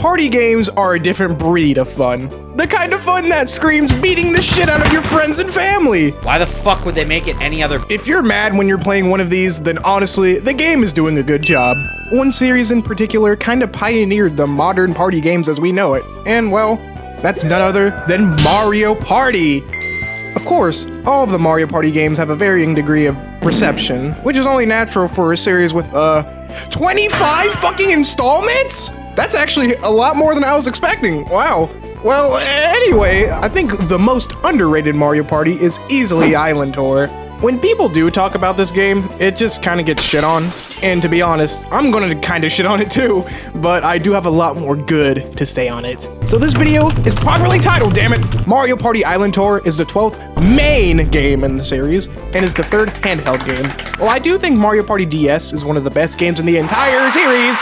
Party games are a different breed of fun. The kind of fun that screams beating the shit out of your friends and family. Why the fuck would they make it any other? If you're mad when you're playing one of these, then honestly, the game is doing a good job. One series in particular kind of pioneered the modern party games as we know it. And well, that's none other than Mario Party. Of course, all of the Mario Party games have a varying degree of reception, which is only natural for a series with, 25 fucking installments? That's actually a lot more than I was expecting. Wow. Well, anyway, I think the most underrated Mario Party is easily Island Tour. When people do talk about this game, it just kind of gets shit on. And to be honest, I'm gonna kind of shit on it too, but I do have a lot more good to say on it. So this video is properly titled, damn it! Mario Party Island Tour is the 12th main game in the series, and is the 3rd handheld game. While I do think Mario Party DS is one of the best games in the entire series,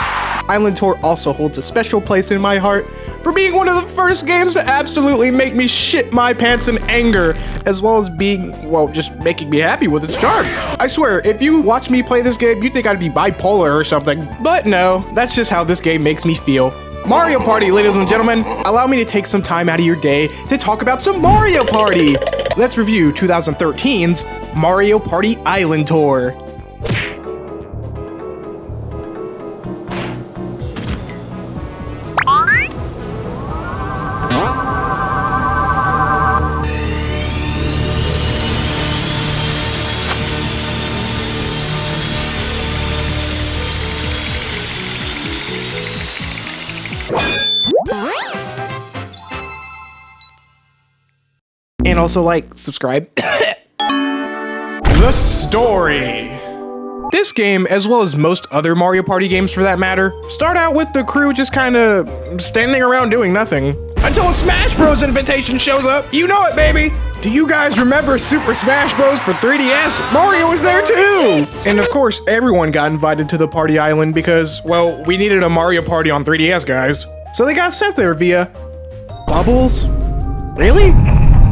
Island Tour also holds a special place in my heart for being one of the first games to absolutely make me shit my pants in anger, as well as being, well, just making me happy with its charm. I swear, if you watch me play this game, you'd think I'd be bipolar or something. But no, that's just how this game makes me feel. Mario Party, ladies and gentlemen, allow me to take some time out of your day to talk about some Mario Party. Let's review 2013's Mario Party Island Tour. And also like, subscribe. The story. This game, as well as most other Mario Party games for that matter, start out with the crew just kinda standing around doing nothing. Until a Smash Bros invitation shows up. You know it, baby! Do you guys remember Super Smash Bros for 3DS? Mario was there too! And of course, everyone got invited to the party island because, well, we needed a Mario Party on 3DS, guys. So they got sent there via Bubbles? Really?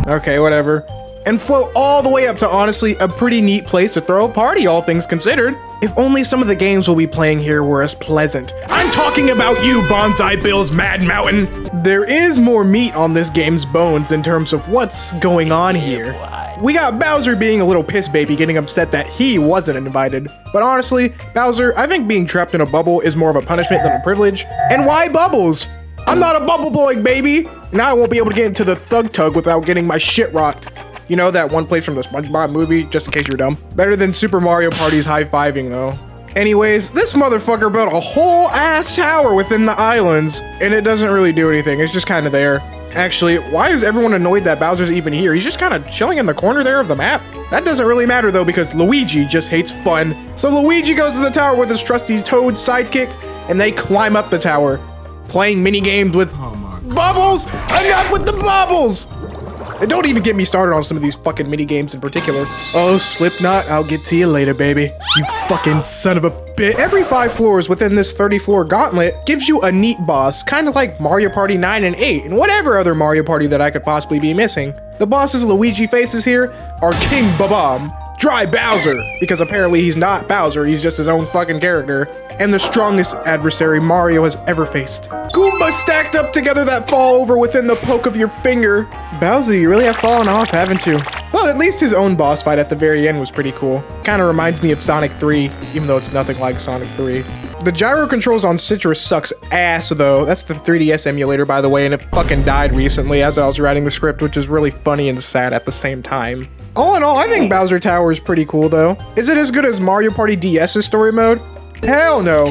Okay, whatever. And float all the way up to honestly a pretty neat place to throw a party, all things considered. If only some of the games we'll be playing here were as pleasant. I'm talking about you, Bonsai Bill's Mad Mountain. There is more meat on this game's bones in terms of what's going on here. We got Bowser being a little piss baby, getting upset that he wasn't invited. But honestly, Bowser, I think being trapped in a bubble is more of a punishment than a privilege. And why Bubbles? I'm not a bubble boy, baby! Now I won't be able to get into the Thug Tug without getting my shit rocked. You know, that one place from the SpongeBob movie, just in case you're dumb. Better than Super Mario Party's high-fiving, though. Anyways, this motherfucker built a whole ass tower within the islands, and it doesn't really do anything, it's just kind of there. Actually, why is everyone annoyed that Bowser's even here? He's just kind of chilling in the corner there of the map. That doesn't really matter though, because Luigi just hates fun. So Luigi goes to the tower with his trusty Toad sidekick, and they climb up the tower, playing mini games with Bubbles! Enough with the Bubbles! And don't even get me started on some of these fucking mini games in particular. Oh, Slipknot, I'll get to you later, baby. You fucking son of a bitch. Every 5 floors within this 30-floor gauntlet gives you a neat boss, kind of like Mario Party 9 and 8, and whatever other Mario Party that I could possibly be missing. The bosses Luigi faces here are King Babam, Dry Bowser, because apparently he's not Bowser, he's just his own fucking character, and the strongest adversary Mario has ever faced. Goombas stacked up together that fall over within the poke of your finger. Bowser, you really have fallen off, haven't you? Well, at least his own boss fight at the very end was pretty cool. Kinda reminds me of Sonic 3, even though it's nothing like Sonic 3. The gyro controls on Citrus sucks ass though. That's the 3DS emulator, by the way, and it fucking died recently as I was writing the script, which is really funny and sad at the same time. All in all, I think Bowser Tower is pretty cool though. Is it as good as Mario Party DS's story mode? Hell no,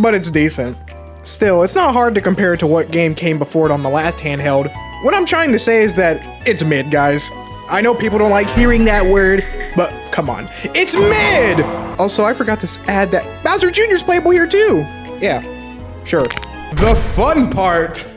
but it's decent. Still, it's not hard to compare to what game came before it on the last handheld. What I'm trying to say is that it's mid, guys. I know people don't like hearing that word, but come on, it's mid! Also, I forgot to add that Bowser Jr.'s playable here too. Yeah, sure. The fun part.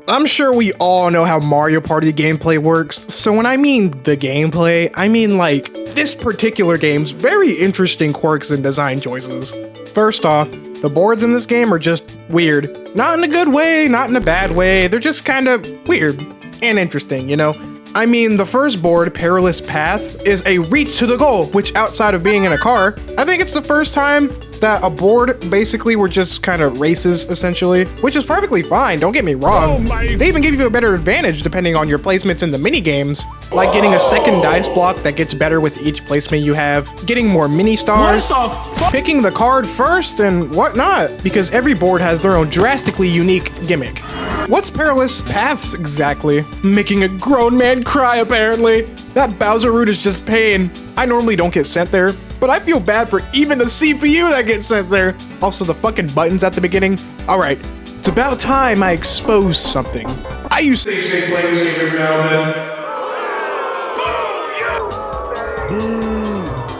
I'm sure we all know how Mario Party gameplay works, so when I mean the gameplay, I mean like this particular game's very interesting quirks and design choices. First off, the boards in this game are just weird. Not in a good way, not in a bad way, they're just kinda weird and interesting, you know? I mean, the first board, Perilous Path, is a reach to the goal, which outside of being in a car, I think it's the first time that a board basically were just kind of races, essentially, which is perfectly fine, don't get me wrong. They even give you a better advantage depending on your placements in the mini games, like getting a second dice block that gets better with each placement you have, getting more mini stars, picking the card first, and whatnot, because every board has their own drastically unique gimmick. What's Perilous Paths exactly? Making a grown man cry, apparently. That Bowser route is just pain. I normally don't get sent there, but I feel bad for even the CPU that gets sent there. Also, the fucking buttons at the beginning. Alright, it's about time I expose something. I used to say playing this game every now and then.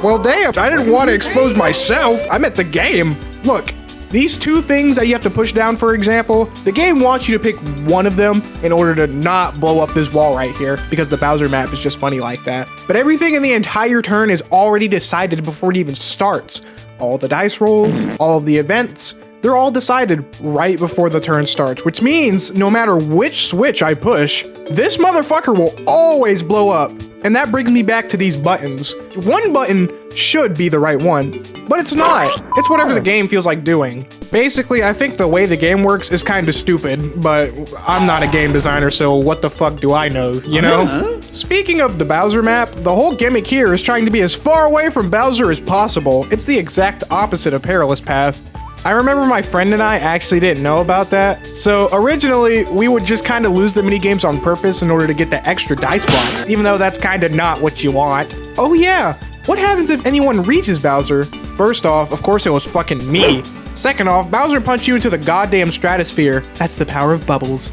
Well, damn, I didn't want to expose myself. I meant the game. Look. These two things that you have to push down, for example, the game wants you to pick one of them in order to not blow up this wall right here, because the Bowser map is just funny like that. But everything in the entire turn is already decided before it even starts. All the dice rolls, all of the events, they're all decided right before the turn starts, which means no matter which switch I push, this motherfucker will always blow up. And that brings me back to these buttons. One button should be the right one, but it's not. It's whatever the game feels like doing. Basically, I think the way the game works is kind of stupid, but I'm not a game designer, so what the fuck do I know, you know? Speaking of the Bowser map, the whole gimmick here is trying to be as far away from Bowser as possible. It's the exact opposite of Perilous Path. I remember my friend and I actually didn't know about that. So originally, we would just kind of lose the mini games on purpose in order to get the extra dice blocks, even though that's kind of not what you want. Oh yeah, what happens if anyone reaches Bowser? First off, of course it was fucking me. Second off, Bowser punched you into the goddamn stratosphere. That's the power of bubbles.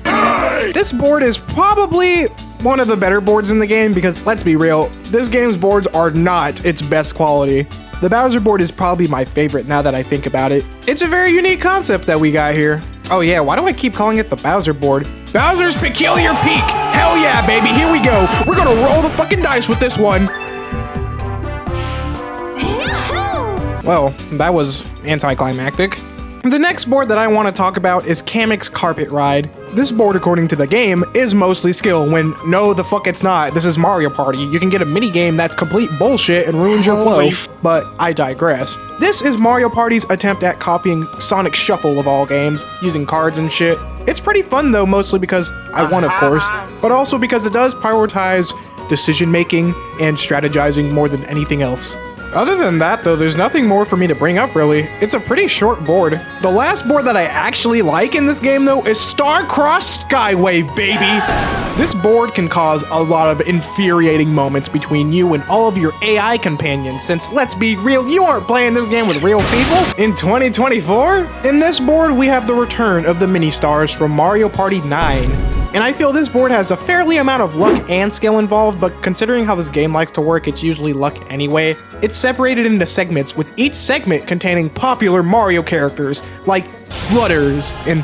This board is probably one of the better boards in the game because, let's be real, this game's boards are not its best quality. The Bowser board is probably my favorite now that I think about it. It's a very unique concept that we got here. Oh yeah, why do I keep calling it the Bowser board? Bowser's Peculiar Peak! Hell yeah, baby, here we go! We're gonna roll the fucking dice with this one! Well, that was anticlimactic. The next board that I want to talk about is Kamek's Carpet Ride. This board, according to the game, is mostly skill when no the fuck it's not. This is Mario Party. You can get a mini game that's complete bullshit and ruins your flow, but I digress. This is Mario Party's attempt at copying Sonic Shuffle of all games, using cards and shit. It's pretty fun though, mostly because I won, of course, but also because it does prioritize decision making and strategizing more than anything else. Other than that, though, there's nothing more for me to bring up, really. It's a pretty short board. The last board that I actually like in this game, though, is Star-Crossed Skywave, baby! This board can cause a lot of infuriating moments between you and all of your AI companions, since, let's be real, you aren't playing this game with real people in 2024? In this board, we have the return of the mini-stars from Mario Party 9. And I feel this board has a fairly amount of luck and skill involved, but considering how this game likes to work, it's usually luck anyway. It's separated into segments, with each segment containing popular Mario characters, like Flutters and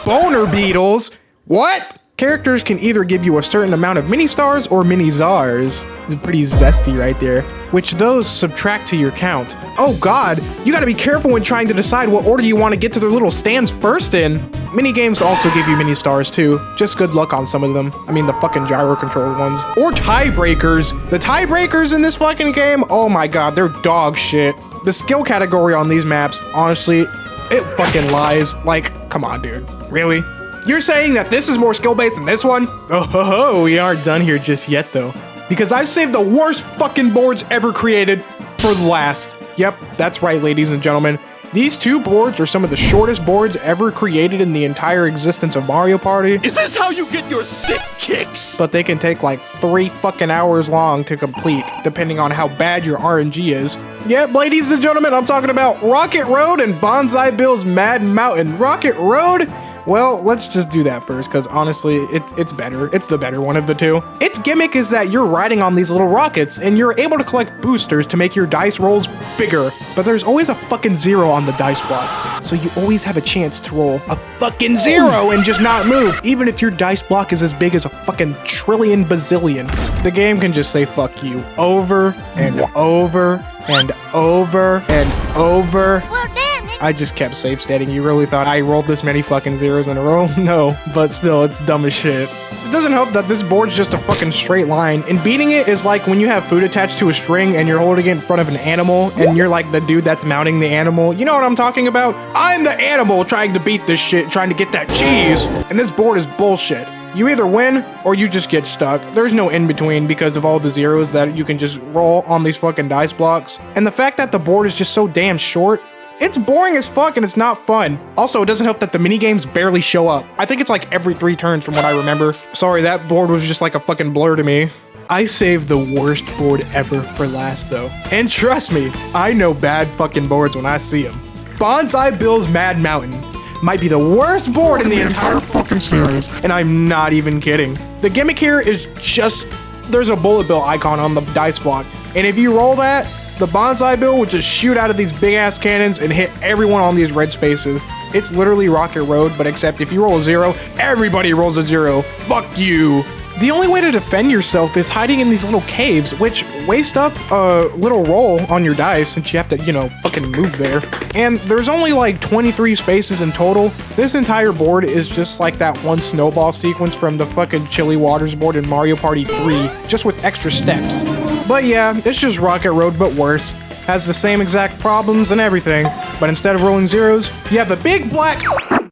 Boner Beetles. What? Characters can either give you a certain amount of mini-stars or mini-zars. It's pretty zesty right there. Which those subtract to your count. Oh god, you gotta be careful when trying to decide what order you want to get to their little stands first in. Mini-games also give you mini-stars too. Just good luck on some of them. I mean the fucking gyro-controlled ones. Or tiebreakers. The tiebreakers in this fucking game, oh my god, they're dog shit. The skill category on these maps, honestly, it fucking lies. Like, come on dude, really? You're saying that this is more skill-based than this one? Oh, we aren't done here just yet, though. Because I've saved the worst fucking boards ever created for last. Yep, that's right, ladies and gentlemen. These two boards are some of the shortest boards ever created in the entire existence of Mario Party. Is this how you get your sick kicks? But they can take like 3 fucking hours long to complete, depending on how bad your RNG is. Yep, ladies and gentlemen, I'm talking about Rocket Road and Bonsai Bill's Mad Mountain. Rocket Road? Well, let's just do that first, because honestly, it's better. It's the better one of the two. Its gimmick is that you're riding on these little rockets, and you're able to collect boosters to make your dice rolls bigger. But there's always a fucking 0 on the dice block, so you always have a chance to roll a fucking 0 and just not move, even if your dice block is as big as a fucking trillion bazillion. The game can just say fuck you over and over and over and over. Well, damn, I just kept safe stating. You really thought I rolled this many fucking zeros in a row? No, but still, it's dumb as shit. It doesn't help that this board's just a fucking straight line, and beating it is like when you have food attached to a string and you're holding it in front of an animal, and you're like the dude that's mounting the animal. You know what I'm talking about? I'm the animal trying to beat this shit, trying to get that cheese, and this board is bullshit. You either win or you just get stuck. There's no in between because of all the zeros that you can just roll on these fucking dice blocks. And the fact that the board is just so damn short, it's boring as fuck and it's not fun. Also, it doesn't help that the minigames barely show up. I think it's like every 3 turns from what I remember. Sorry, that board was just like a fucking blur to me. I saved the worst board ever for last though. And trust me, I know bad fucking boards when I see them. Bonsai Bill's Mad Mountain might be the worst board in the entire fucking series, and I'm not even kidding. The gimmick here is just, there's a bullet bill icon on the dice block, and if you roll that, the bonsai bill will just shoot out of these big ass cannons and hit everyone on these red spaces. It's literally Rocket Road, but except if you roll a 0, everybody rolls a 0. Fuck you. The only way to defend yourself is hiding in these little caves, which waste up a little roll on your dice since you have to, you know, fucking move there. And there's only like 23 spaces in total. This entire board is just like that one snowball sequence from the fucking Chili Waters board in Mario Party 3, just with extra steps. But yeah, it's just Rocket Road, but worse. Has the same exact problems and everything, but instead of rolling zeros, you have a big black...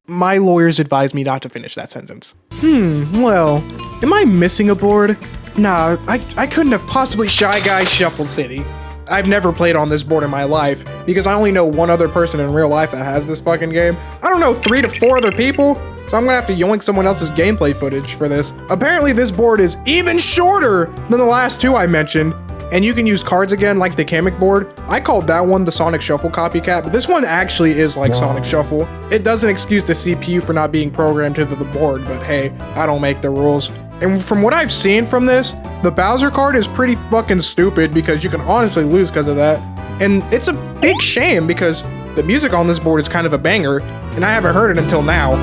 My lawyers advised me not to finish that sentence. Well, am I missing a board? Nah, I couldn't have possibly Shy Guy Shuffle City. I've never played on this board in my life, because I only know one other person in real life that has this fucking game. I don't know 3 to 4 other people, so I'm gonna have to yoink someone else's gameplay footage for this. Apparently this board is even shorter than the last 2 I mentioned, and you can use cards again like the Kamek board. I called that one the Sonic Shuffle copycat, but this one actually is like Sonic Shuffle. It doesn't excuse the CPU for not being programmed to the board, but hey, I don't make the rules. And from what I've seen from this, the Bowser card is pretty fucking stupid because you can honestly lose because of that. And it's a big shame because the music on this board is kind of a banger, and I haven't heard it until now.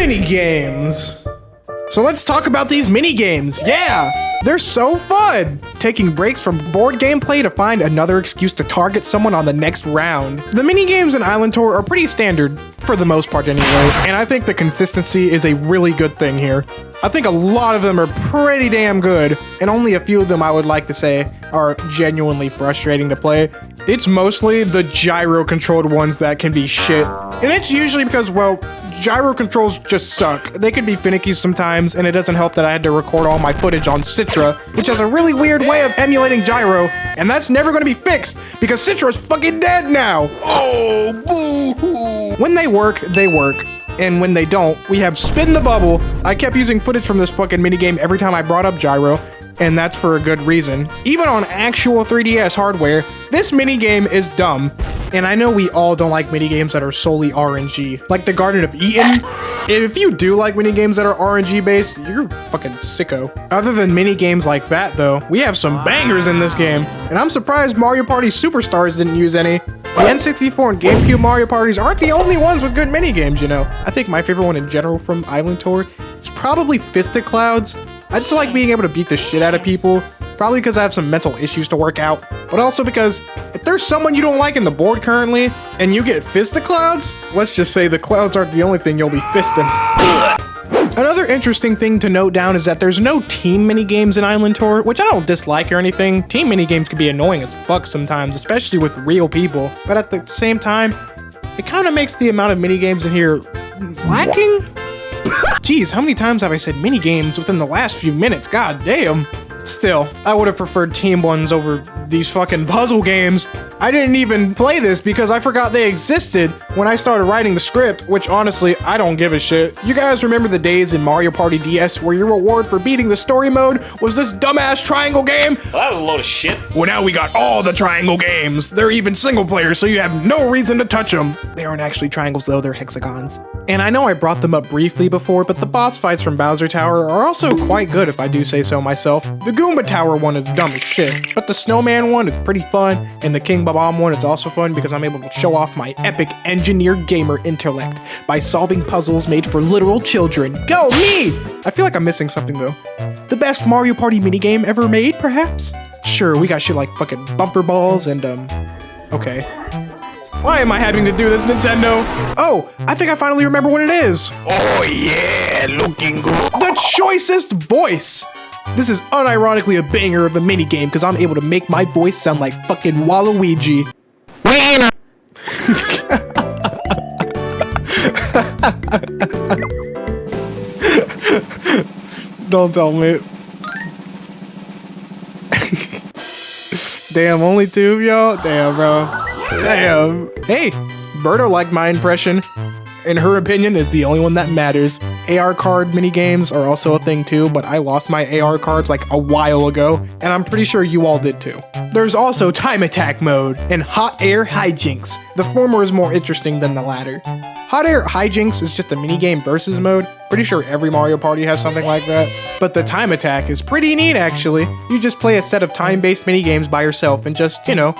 Minigames. So let's talk about these minigames. Yeah, they're so fun. Taking breaks from board gameplay to find another excuse to target someone on the next round. The minigames in Island Tour are pretty standard, for the most part anyways, and I think the consistency is a really good thing here. I think a lot of them are pretty damn good, and only a few of them I would like to say are genuinely frustrating to play. It's mostly the gyro-controlled ones that can be shit, and it's usually because, well, gyro controls just suck. They could be finicky sometimes, and it doesn't help that I had to record all my footage on Citra, which has a really weird way of emulating gyro, and that's never going to be fixed because Citra's fucking dead now. Oh, boo-hoo. When they work, they work. And when they don't, we have Spin the Bubble. I kept using footage from this fucking minigame every time I brought up gyro, and that's for a good reason. Even on actual 3DS hardware, this minigame is dumb. And I know we all don't like minigames that are solely RNG, like the Garden of Eden. If you do like minigames that are RNG based, you're fucking sicko. Other than minigames like that though, we have some bangers in this game, and I'm surprised Mario Party Superstars didn't use any. The N64 and GameCube Mario Parties aren't the only ones with good minigames, you know. I think my favorite one in general from Island Tour is probably Fisted Clouds. I just like being able to beat the shit out of people, probably because I have some mental issues to work out, but also because if there's someone you don't like in the board currently, and you get Fisted Clouds, let's just say the clouds aren't the only thing you'll be fisting. Another interesting thing to note down is that there's no team minigames in Island Tour, which I don't dislike or anything. Team minigames can be annoying as fuck sometimes, especially with real people, but at the same time, it kind of makes the amount of minigames in here lacking? Jeez, how many times have I said minigames within the last few minutes? God damn. Still, I would have preferred team ones over these fucking puzzle games. I didn't even play this because I forgot they existed when I started writing the script, which honestly, I don't give a shit. You guys remember the days in Mario Party DS where your reward for beating the story mode was this dumbass triangle game? Well, that was a load of shit. Well, now we got all the triangle games. They're even single player, so you have no reason to touch them. They aren't actually triangles though, they're hexagons. And I know I brought them up briefly before, but the boss fights from Bowser Tower are also quite good if I do say so myself. The Goomba Tower one is dumb as shit, but the Snowman Man one is pretty fun, and the King Bomb one is also fun because I'm able to show off my epic engineer gamer intellect by solving puzzles made for literal children. Go me! I feel like I'm missing something though. The best Mario Party minigame ever made, perhaps? Sure, we got shit like fucking bumper balls and okay. Why am I having to do this, Nintendo? Oh, I think I finally remember what it is. Oh yeah, looking good. The choicest voice! This is unironically a banger of a minigame because I'm able to make my voice sound like fucking Waluigi. Don't tell me. Damn, only two of y'all? Damn, bro. Damn. Hey, Berto liked my impression. In her opinion, is the only one that matters. AR card minigames are also a thing too, but I lost my AR cards like a while ago, and I'm pretty sure you all did too. There's also time attack mode and hot air hijinks. The former is more interesting than the latter. Hot air hijinks is just a minigame versus mode. Pretty sure every Mario Party has something like that. But the time attack is pretty neat actually. You just play a set of time-based minigames by yourself and just, you know,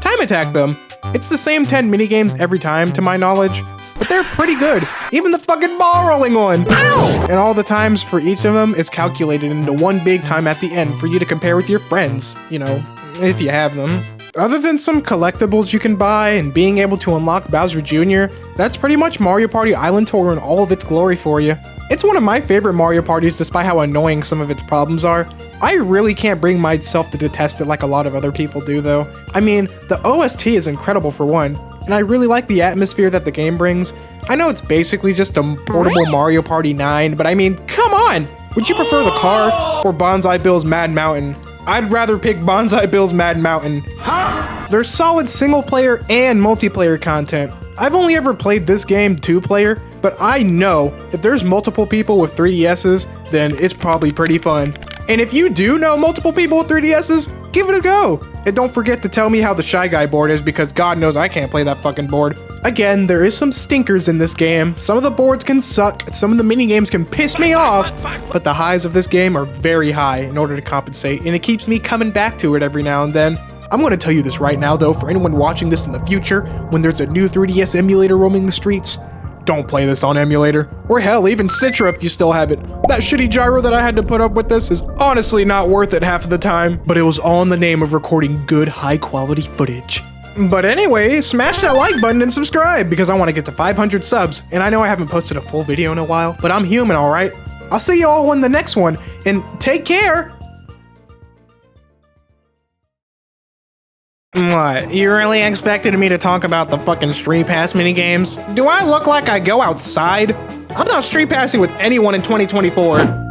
time attack them. It's the same 10 minigames every time to my knowledge, but they're pretty good. Even the fucking ball rolling one. Ow! And all the times for each of them is calculated into one big time at the end for you to compare with your friends, you know, if you have them. Other than some collectibles you can buy and being able to unlock Bowser Jr., that's pretty much Mario Party Island Tour in all of its glory for you. It's one of my favorite Mario Parties despite how annoying some of its problems are. I really can't bring myself to detest it like a lot of other people do though. I mean, the OST is incredible for one, and I really like the atmosphere that the game brings. I know it's basically just a portable Mario Party 9, but I mean, come on! Would you prefer the car or Bonsai Bill's Mad Mountain? I'd rather pick Bonsai Bill's Mad Mountain. There's solid single player and multiplayer content. I've only ever played this game 2-player, but I know if there's multiple people with 3DSs, then it's probably pretty fun. And if you do know multiple people with 3DSs, give it a go. And don't forget to tell me how the Shy Guy board is because God knows I can't play that fucking board. Again, there is some stinkers in this game. Some of the boards can suck, some of the minigames can piss me off, but the highs of this game are very high in order to compensate, and it keeps me coming back to it every now and then. I'm going to tell you this right now though, for anyone watching this in the future, when there's a new 3DS emulator roaming the streets, don't play this on emulator. Or hell, even Citra if you still have it. That shitty gyro that I had to put up with this is honestly not worth it half of the time, but it was all in the name of recording good high quality footage. But anyway, smash that like button and subscribe because I want to get to 500 subs, and I know I haven't posted a full video in a while, but I'm human, alright? I'll see you all in the next one, and take care! What, you really expected me to talk about the fucking Street Pass minigames? Do I look like I go outside? I'm not Street Passing with anyone in 2024.